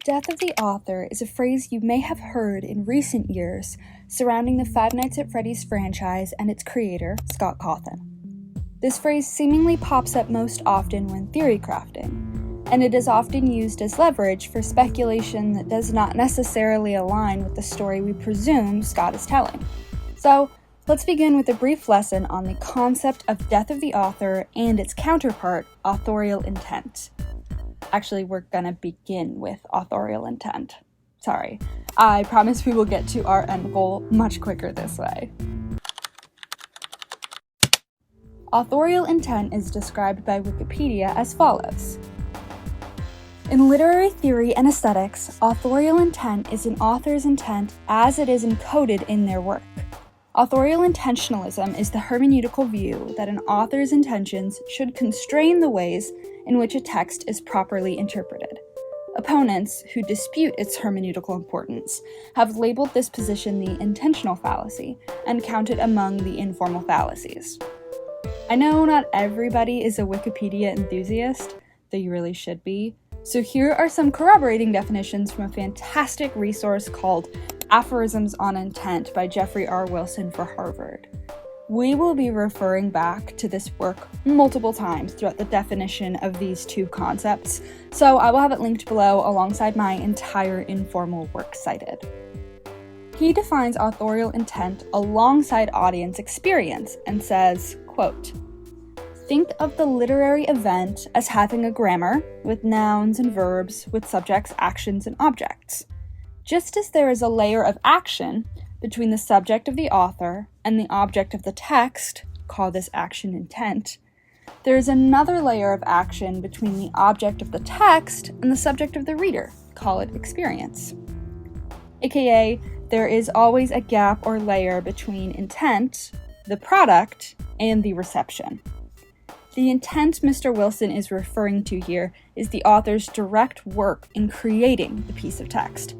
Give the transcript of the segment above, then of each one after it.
Death of the author is a phrase you may have heard in recent years surrounding the Five Nights at Freddy's franchise and its creator, Scott Cawthon. This phrase seemingly pops up most often when theory crafting, and it is often used as leverage for speculation that does not necessarily align with the story we presume Scott is telling. So, let's begin with a brief lesson on the concept of death of the author and its counterpart, authorial intent. Actually, we're gonna begin with authorial intent. Sorry. I promise we will get to our end goal much quicker this way. Authorial intent is described by Wikipedia as follows. In literary theory and aesthetics, authorial intent is an author's intent as it is encoded in their work. Authorial intentionalism is the hermeneutical view that an author's intentions should constrain the ways in which a text is properly interpreted. Opponents, who dispute its hermeneutical importance, have labeled this position the intentional fallacy and count it among the informal fallacies. I know not everybody is a Wikipedia enthusiast, though you really should be, so here are some corroborating definitions from a fantastic resource called Aphorisms on Intent by Jeffrey R. Wilson for Harvard. We will be referring back to this work multiple times throughout the definition of these two concepts, so I will have it linked below alongside my entire informal work cited. He defines authorial intent alongside audience experience and says, quote, "Think of the literary event as having a grammar, with nouns and verbs, with subjects, actions, and objects. Just as there is a layer of action between the subject of the author and the object of the text, call this action intent, there is another layer of action between the object of the text and the subject of the reader, call it experience. AKA, there is always a gap or layer between intent, the product, and the reception. The intent Mr. Wilson is referring to here is the author's direct work in creating the piece of text.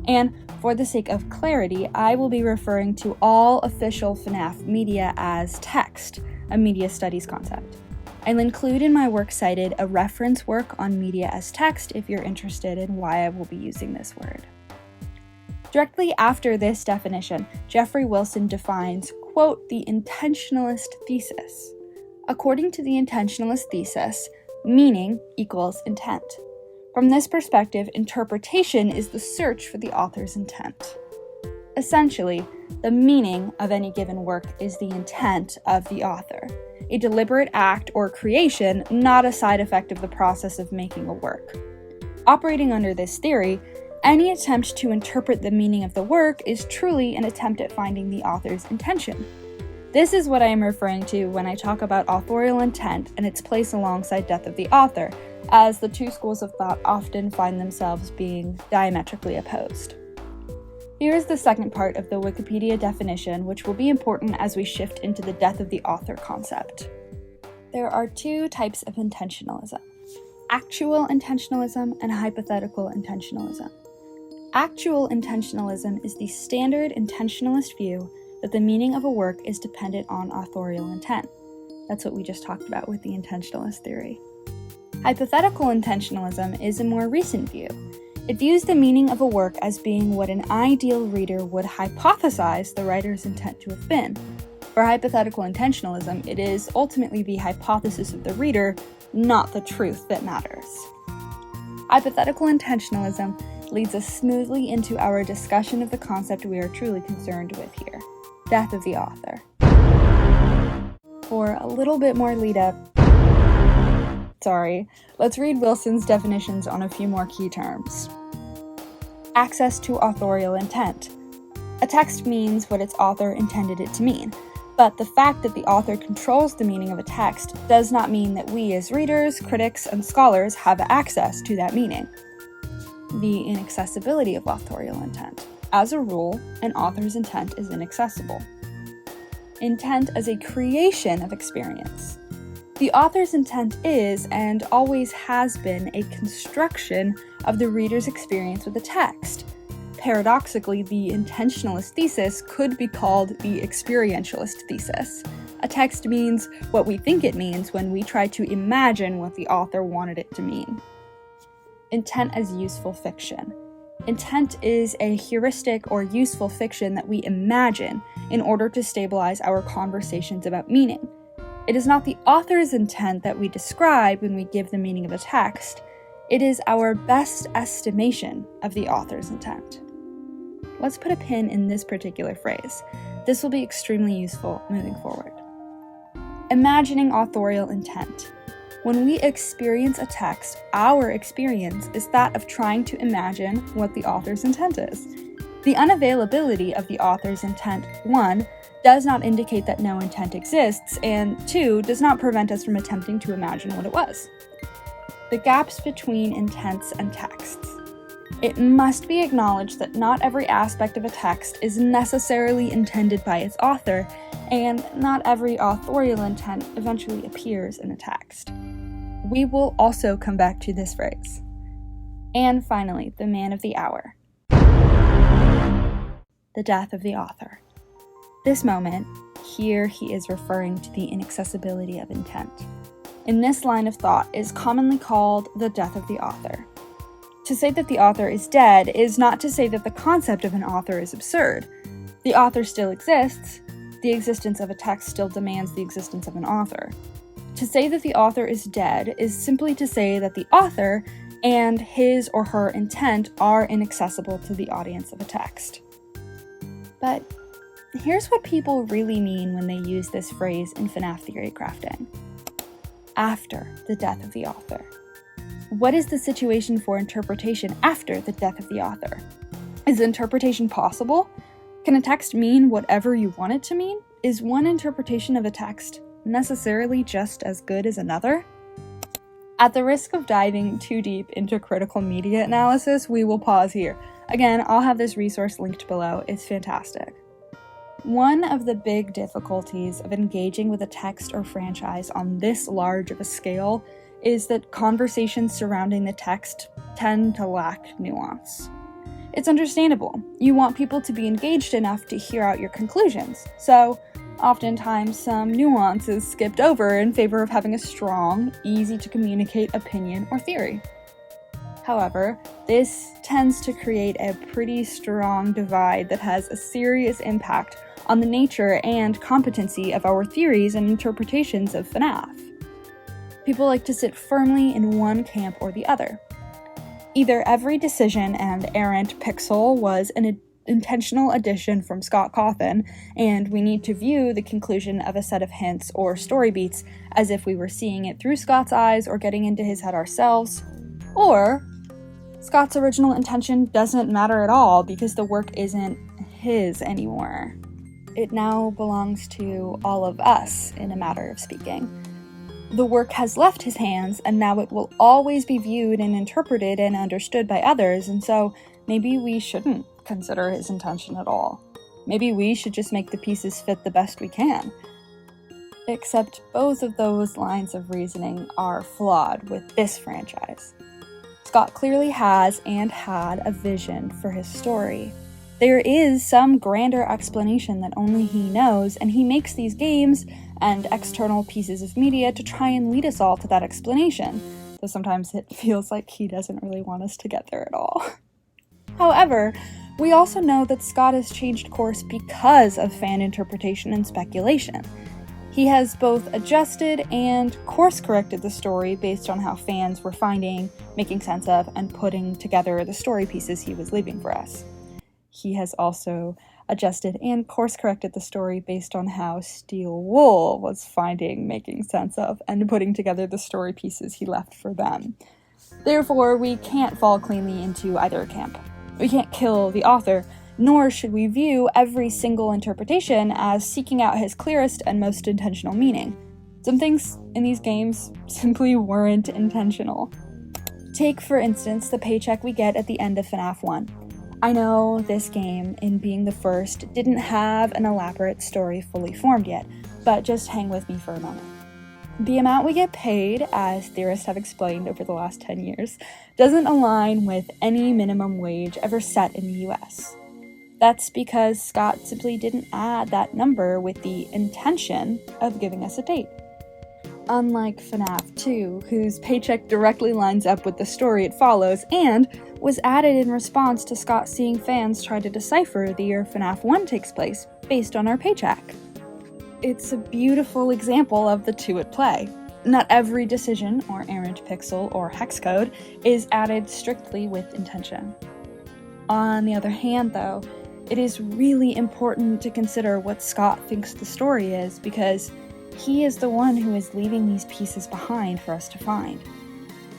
And for the sake of clarity, I will be referring to all official FNAF media as text, a media studies concept. I'll include in my work cited a reference work on media as text if you're interested in why I will be using this word. Directly after this definition, Jeffrey Wilson defines, quote, the intentionalist thesis. According to the intentionalist thesis, meaning equals intent. From this perspective, interpretation is the search for the author's intent. Essentially, the meaning of any given work is the intent of the author, a deliberate act or creation, not a side effect of the process of making a work. Operating under this theory, any attempt to interpret the meaning of the work is truly an attempt at finding the author's intention. This is what I am referring to when I talk about authorial intent and its place alongside death of the author, as the two schools of thought often find themselves being diametrically opposed. Here is the second part of the Wikipedia definition, which will be important as we shift into the death of the author concept. There are two types of intentionalism: actual intentionalism and hypothetical intentionalism. Actual intentionalism is the standard intentionalist view that the meaning of a work is dependent on authorial intent. That's what we just talked about with the intentionalist theory. Hypothetical intentionalism is a more recent view. It views the meaning of a work as being what an ideal reader would hypothesize the writer's intent to have been. For hypothetical intentionalism, it is ultimately the hypothesis of the reader, not the truth, that matters. Hypothetical intentionalism leads us smoothly into our discussion of the concept we are truly concerned with here: death of the author. For a little bit more lead up, let's read Wilson's definitions on a few more key terms. Access to authorial intent. A text means what its author intended it to mean, but the fact that the author controls the meaning of a text does not mean that we as readers, critics, and scholars have access to that meaning. The inaccessibility of authorial intent. As a rule, an author's intent is inaccessible. Intent as a creation of experience. The author's intent is, and always has been, a construction of the reader's experience with the text. Paradoxically, the intentionalist thesis could be called the experientialist thesis. A text means what we think it means when we try to imagine what the author wanted it to mean. intent as useful fiction. Intent is a heuristic or useful fiction that we imagine in order to stabilize our conversations about meaning. It is not the author's intent that we describe when we give the meaning of a text. It is our best estimation of the author's intent. Let's put a pin in this particular phrase. This will be extremely useful moving forward. Imagining authorial intent. When we experience a text, our experience is that of trying to imagine what the author's intent is. The unavailability of the author's intent, 1, does not indicate that no intent exists, and 2, does not prevent us from attempting to imagine what it was. The gaps between intents and texts. It must be acknowledged that not every aspect of a text is necessarily intended by its author, and not every authorial intent eventually appears in a text. We will also come back to this phrase. And finally, the man of the hour. The death of the author. This moment, here he is referring to the inaccessibility of intent. In this line of thought is commonly called the death of the author. To say that the author is dead is not to say that the concept of an author is absurd. The author still exists. The existence of a text still demands the existence of an author. To say that the author is dead is simply to say that the author and his or her intent are inaccessible to the audience of a text. But here's what people really mean when they use this phrase in FNAF theory crafting. After the death of the author. What is the situation for interpretation after the death of the author? Is interpretation possible? Can a text mean whatever you want it to mean? Is one interpretation of a text necessarily just as good as another? At the risk of diving too deep into critical media analysis, we will pause here. Again, I'll have this resource linked below. It's fantastic. One of the big difficulties of engaging with a text or franchise on this large of a scale is that conversations surrounding the text tend to lack nuance. It's understandable. You want people to be engaged enough to hear out your conclusions, so oftentimes some nuance is skipped over in favor of having a strong, easy-to-communicate opinion or theory. However, this tends to create a pretty strong divide that has a serious impact on the nature and competency of our theories and interpretations of FNAF. People like to sit firmly in one camp or the other. Either every decision and errant pixel was an intentional addition from Scott Cawthon, and we need to view the conclusion of a set of hints or story beats as if we were seeing it through Scott's eyes or getting into his head ourselves, or Scott's original intention doesn't matter at all because the work isn't his anymore. It now belongs to all of us, in a matter of speaking. The work has left his hands, and now it will always be viewed and interpreted and understood by others, and so maybe we shouldn't consider his intention at all. Maybe we should just make the pieces fit the best we can. Except both of those lines of reasoning are flawed with this franchise. Scott clearly has and had a vision for his story. There is some grander explanation that only he knows, and he makes these games and external pieces of media to try and lead us all to that explanation, though sometimes it feels like he doesn't really want us to get there at all. However, we also know that Scott has changed course because of fan interpretation and speculation. He has both adjusted and course-corrected the story based on how fans were finding, making sense of, and putting together the story pieces he was leaving for us. He has also adjusted and course-corrected the story based on how Steel Wool was finding, making sense of, and putting together the story pieces he left for them. Therefore, we can't fall cleanly into either camp. We can't kill the author, nor should we view every single interpretation as seeking out his clearest and most intentional meaning. Some things in these games simply weren't intentional. Take, for instance, the paycheck we get at the end of FNAF 1. I know this game, in being the first, didn't have an elaborate story fully formed yet, but just hang with me for a moment. The amount we get paid, as theorists have explained over the last 10 years, doesn't align with any minimum wage ever set in the US. That's because Scott simply didn't add that number with the intention of giving us a date. unlike FNAF 2, whose paycheck directly lines up with the story it follows, and was added in response to Scott seeing fans try to decipher the year FNAF 1 takes place, based on our paycheck. It's a beautiful example of the two at play. Not every decision, or errant pixel, or hex code is added strictly with intention. On the other hand, though, it is really important to consider what Scott thinks the story is, because he is the one who is leaving these pieces behind for us to find.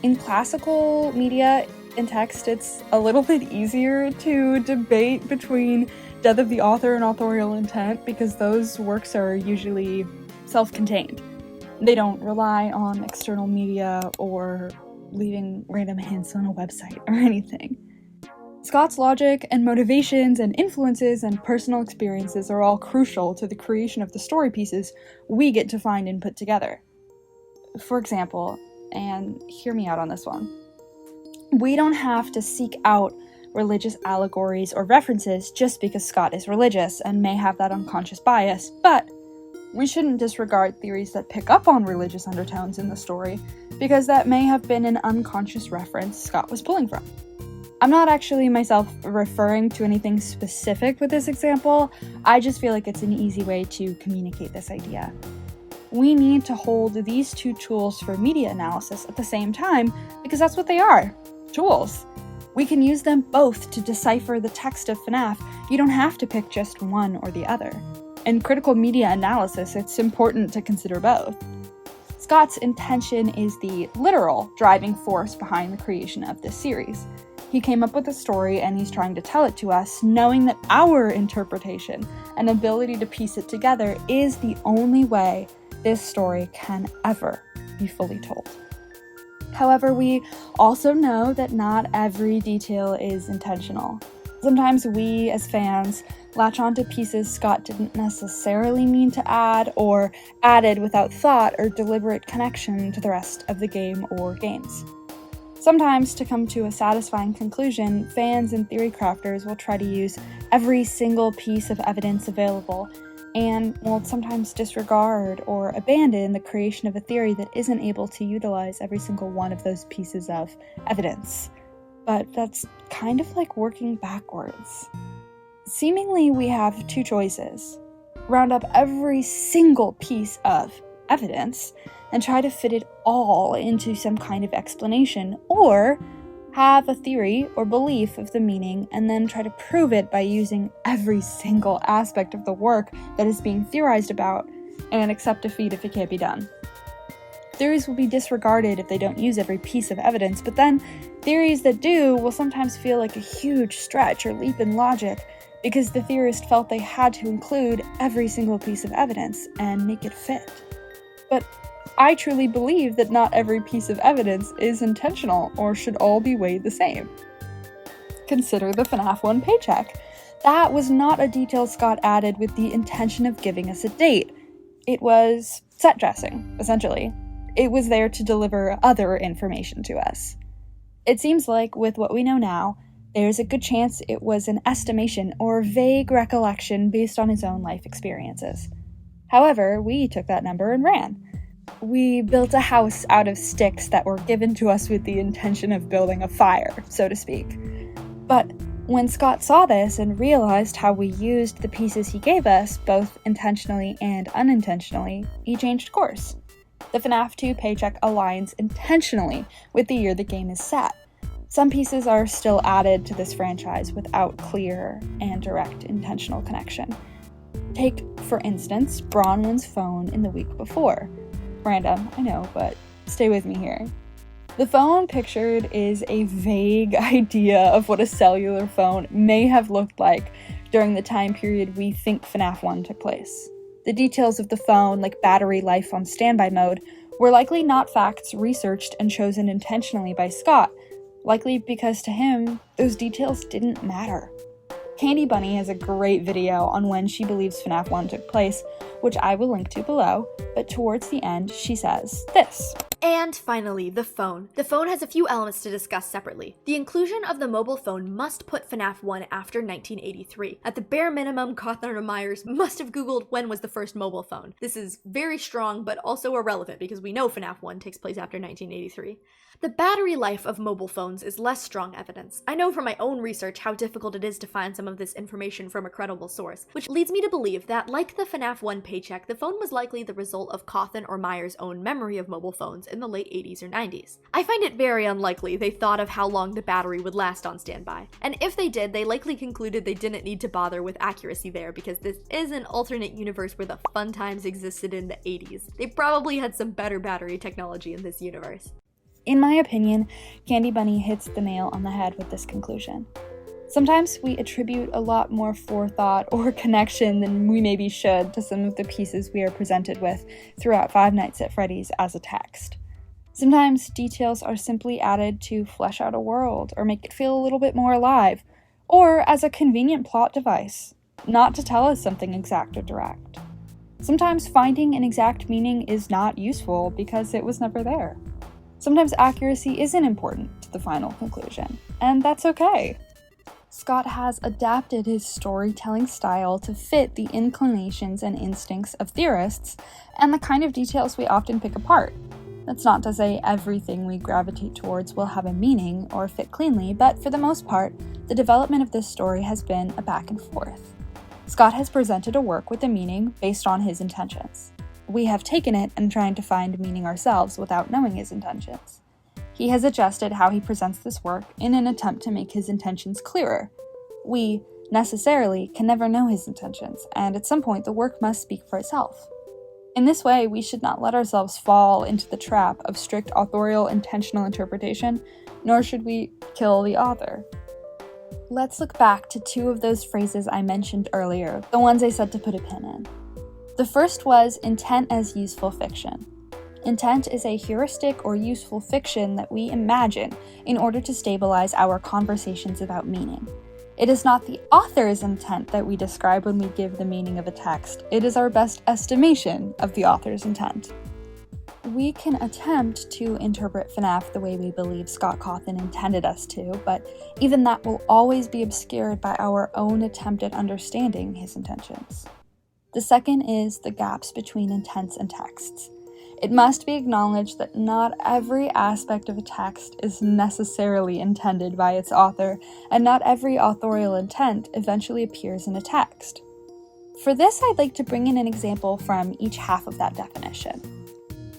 In classical media and text, it's a little bit easier to debate between death of the author and authorial intent, because those works are usually self-contained. They don't rely on external media or leaving random hints on a website or anything. Scott's logic and motivations and influences and personal experiences are all crucial to the creation of the story pieces we get to find and put together. For example, and hear me out on this one, we don't have to seek out religious allegories or references just because Scott is religious and may have that unconscious bias, but we shouldn't disregard theories that pick up on religious undertones in the story, because that may have been an unconscious reference Scott was pulling from. I'm not actually myself referring to anything specific with this example, I just feel like it's an easy way to communicate this idea. We need to hold these two tools for media analysis at the same time, because that's what they are, tools. We can use them both to decipher the text of FNAF. You don't have to pick just one or the other. In critical media analysis, it's important to consider both. Scott's intention is the literal driving force behind the creation of this series. He came up with a story and he's trying to tell it to us, knowing that our interpretation and ability to piece it together is the only way this story can ever be fully told. However, we also know that not every detail is intentional. Sometimes we, as fans, latch onto pieces Scott didn't necessarily mean to add, or added without thought or deliberate connection to the rest of the game or games. Sometimes, to come to a satisfying conclusion, fans and theory crafters will try to use every single piece of evidence available, and will sometimes disregard or abandon the creation of a theory that isn't able to utilize every single one of those pieces of evidence. But that's kind of like working backwards. Seemingly, we have two choices: round up every single piece of evidence and try to fit it all into some kind of explanation, or have a theory or belief of the meaning and then try to prove it by using every single aspect of the work that is being theorized about and accept defeat if it can't be done. Theories will be disregarded if they don't use every piece of evidence, but then theories that do will sometimes feel like a huge stretch or leap in logic because the theorist felt they had to include every single piece of evidence and make it fit. But I truly believe that not every piece of evidence is intentional or should all be weighed the same. Consider the FNAF 1 paycheck. That was not a detail Scott added with the intention of giving us a date. It was set dressing, essentially. It was there to deliver other information to us. It seems like, with what we know now, there's a good chance it was an estimation or vague recollection based on his own life experiences. However, we took that number and ran. We built a house out of sticks that were given to us with the intention of building a fire, so to speak. But when Scott saw this and realized how we used the pieces he gave us, both intentionally and unintentionally, he changed course. The FNAF 2 paycheck aligns intentionally with the year the game is set. Some pieces are still added to this franchise without clear and direct intentional connection. Take, for instance, Bronwen's phone in the week before. Random, I know, but stay with me here. The phone pictured is a vague idea of what a cellular phone may have looked like during the time period we think FNAF 1 took place. The details of the phone, like battery life on standby mode, were likely not facts researched and chosen intentionally by Scott, likely because to him, those details didn't matter. Candy Bunny has a great video on when she believes FNAF 1 took place, which I will link to below, but towards the end, she says this. And finally, the phone. The phone has a few elements to discuss separately. The inclusion of the mobile phone must put FNAF 1 after 1983. At the bare minimum, Cawthon and Myers must have googled when was the first mobile phone. This is very strong, but also irrelevant because we know FNAF 1 takes place after 1983. The battery life of mobile phones is less strong evidence. I know from my own research how difficult it is to find some of this information from a credible source, which leads me to believe that, like the FNAF 1 paycheck, the phone was likely the result of Cawthon or Myers' own memory of mobile phones in the late 80s or 90s. I find it very unlikely they thought of how long the battery would last on standby, and if they did, they likely concluded they didn't need to bother with accuracy there because this is an alternate universe where the fun times existed in the 80s. They probably had some better battery technology in this universe. In my opinion, Candy Bunny hits the nail on the head with this conclusion. Sometimes we attribute a lot more forethought or connection than we maybe should to some of the pieces we are presented with throughout Five Nights at Freddy's as a text. Sometimes details are simply added to flesh out a world or make it feel a little bit more alive, or as a convenient plot device, not to tell us something exact or direct. Sometimes finding an exact meaning is not useful because it was never there. Sometimes accuracy isn't important to the final conclusion, and that's okay. Scott has adapted his storytelling style to fit the inclinations and instincts of theorists and the kind of details we often pick apart. That's not to say everything we gravitate towards will have a meaning or fit cleanly, but for the most part, the development of this story has been a back and forth. Scott has presented a work with a meaning based on his intentions. We have taken it and tried to find meaning ourselves without knowing his intentions. He has adjusted how he presents this work in an attempt to make his intentions clearer. We, necessarily, can never know his intentions, and at some point the work must speak for itself. In this way, we should not let ourselves fall into the trap of strict authorial intentional interpretation, nor should we kill the author. Let's look back to two of those phrases I mentioned earlier, the ones I said to put a pin in. The first was intent as useful fiction. Intent is a heuristic or useful fiction that we imagine in order to stabilize our conversations about meaning. It is not the author's intent that we describe when we give the meaning of a text. It is our best estimation of the author's intent. We can attempt to interpret FNAF the way we believe Scott Cawthon intended us to, but even that will always be obscured by our own attempt at understanding his intentions. The second is the gaps between intents and texts. It must be acknowledged that not every aspect of a text is necessarily intended by its author, and not every authorial intent eventually appears in a text. For this, I'd like to bring in an example from each half of that definition.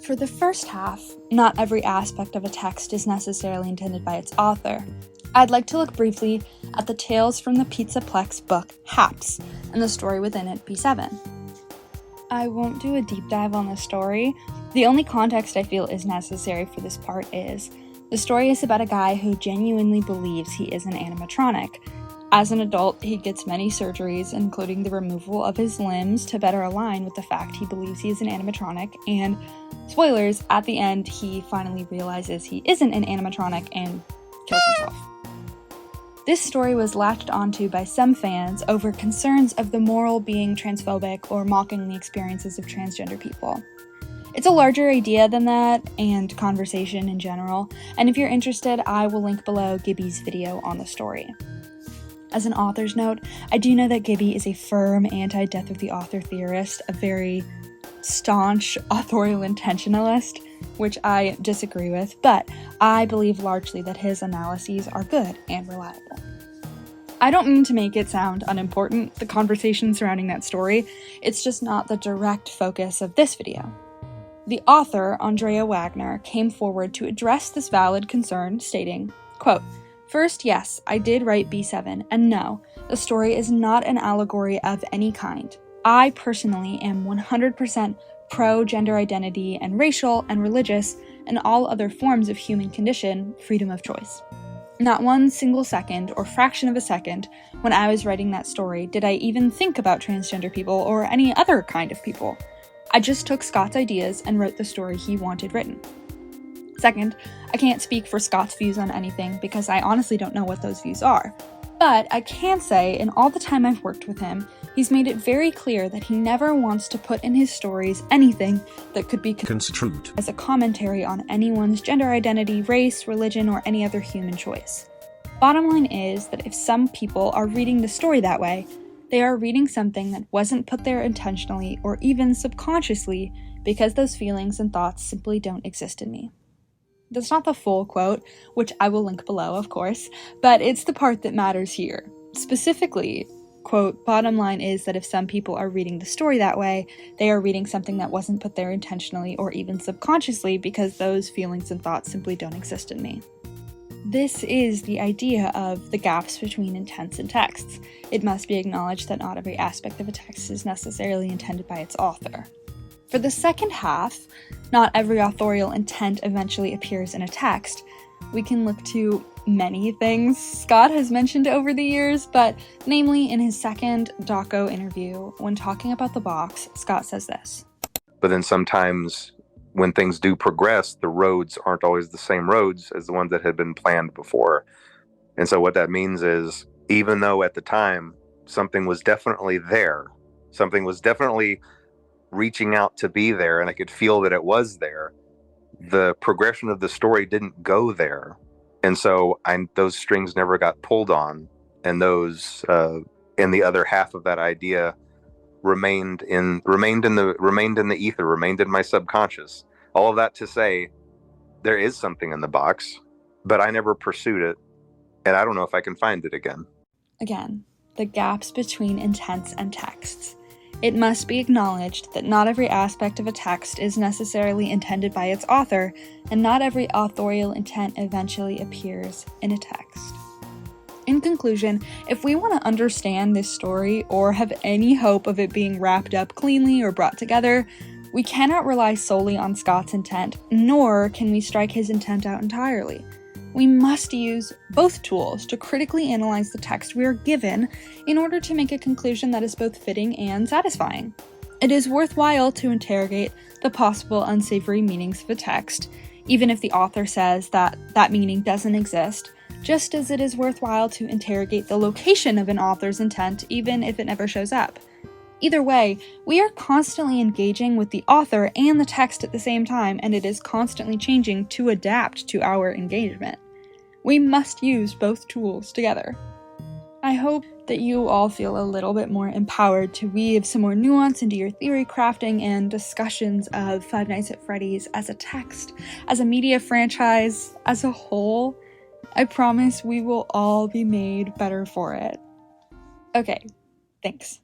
For the first half, not every aspect of a text is necessarily intended by its author. I'd like to look briefly at the Tales from the Pizzaplex book, Haps, and the story within it, B7. I won't do a deep dive on the story. The only context I feel is necessary for this part is, the story is about a guy who genuinely believes he is an animatronic. As an adult, he gets many surgeries, including the removal of his limbs to better align with the fact he believes he is an animatronic, and, spoilers, at the end he finally realizes he isn't an animatronic and kills himself. This story was latched onto by some fans over concerns of the moral being transphobic or mocking the experiences of transgender people. It's a larger idea than that, and conversation in general, and if you're interested, I will link below Gibby's video on the story. As an author's note, I do know that Gibby is a firm anti-death of the author theorist, a very staunch authorial intentionalist, which I disagree with, but I believe largely that his analyses are good and reliable. I don't mean to make it sound unimportant, the conversation surrounding that story, it's just not the direct focus of this video. The author, Andrea Wagner, came forward to address this valid concern, stating, quote, "First, yes, I did write B7, and no, the story is not an allegory of any kind. I personally am 100% pro-gender identity and racial and religious and all other forms of human condition, freedom of choice. Not one single second or fraction of a second when I was writing that story did I even think about transgender people or any other kind of people. I just took Scott's ideas and wrote the story he wanted written. Second, I can't speak for Scott's views on anything because I honestly don't know what those views are. But I can say, in all the time I've worked with him, he's made it very clear that he never wants to put in his stories anything that could be construed as a commentary on anyone's gender identity, race, religion, or any other human choice. Bottom line is that if some people are reading the story that way, they are reading something that wasn't put there intentionally or even subconsciously because those feelings and thoughts simply don't exist in me. That's not the full quote, which I will link below, of course, but it's the part that matters here. Specifically, quote, bottom line is that if some people are reading the story that way, they are reading something that wasn't put there intentionally or even subconsciously because those feelings and thoughts simply don't exist in me. This is the idea of the gaps between intents and texts. It must be acknowledged that not every aspect of a text is necessarily intended by its author. For the second half, not every authorial intent eventually appears in a text. We can look to many things Scott has mentioned over the years, but namely in his second dawko interview, when talking about the box, Scott says this. But then sometimes when things do progress, the roads aren't always the same roads as the ones that had been planned before. And so what that means is, even though at the time something was definitely there, something was definitely reaching out to be there, and I could feel that it was there, the progression of the story didn't go there. And so those strings never got pulled on, and those and the other half of that idea remained in the ether, remained in my subconscious. All of that to say, there is something in the box, but I never pursued it, and I don't know if I can find it again. Again, the gaps between intents and texts. It must be acknowledged that not every aspect of a text is necessarily intended by its author, and not every authorial intent eventually appears in a text. In conclusion, if we want to understand this story or have any hope of it being wrapped up cleanly or brought together, we cannot rely solely on Scott's intent, nor can we strike his intent out entirely. We must use both tools to critically analyze the text we are given in order to make a conclusion that is both fitting and satisfying. It is worthwhile to interrogate the possible unsavory meanings of a text, even if the author says that that meaning doesn't exist, just as it is worthwhile to interrogate the location of an author's intent, even if it never shows up. Either way, we are constantly engaging with the author and the text at the same time, and it is constantly changing to adapt to our engagement. We must use both tools together. I hope that you all feel a little bit more empowered to weave some more nuance into your theory crafting and discussions of Five Nights at Freddy's as a text, as a media franchise, as a whole. I promise we will all be made better for it. Okay, thanks.